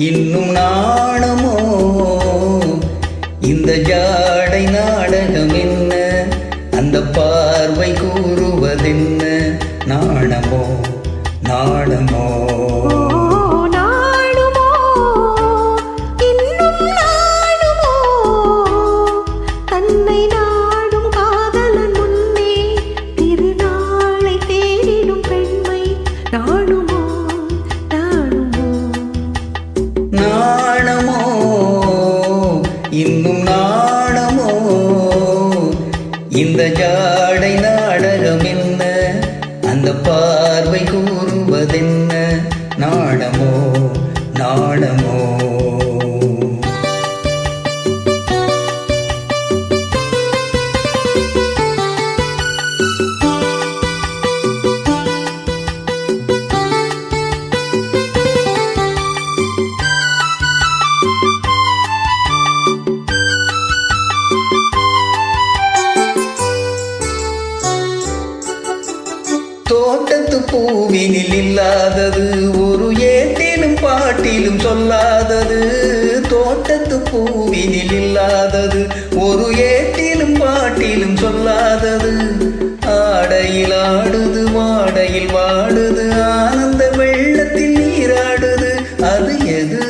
இன்னும் நாணமோ இந்த ஜாடை நாடகம் என்ன, அந்த பார்வை கூறுவதென்ன, நாணமோ நாணமோ நாணமோ இன்னும் நாணமோ இந்த ஜாடை நாடகம் என்ன, அந்த பார்வை கூறுவதென்ன, நாணமோ நாணமோ தோட்டத்து பூவினில் இல்லாதது, ஒரு ஏட்டிலும் பாட்டிலும் சொல்லாதது. தோட்டத்து பூவினில் இல்லாதது, ஒரு ஏட்டிலும் பாட்டிலும் சொல்லாதது. ஆடையில் ஆடுது, வாடையில் வாடுது, ஆனந்த வெள்ளத்தில் நீராடுது, அது எது?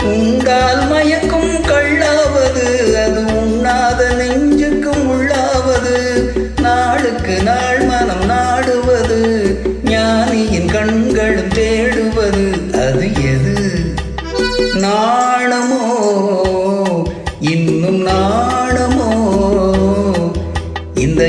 உண்டால் மயக்கும் கள்ளாவது, அது உண்ணாத நெஞ்சுக்கும் உள்ளாவது. நாளுக்கு நாள் மனம் நாடுவது, ஞானியின் கண்களும் தேடுவது, அது எது? நாணமோ இன்னும் நாணமோ இந்த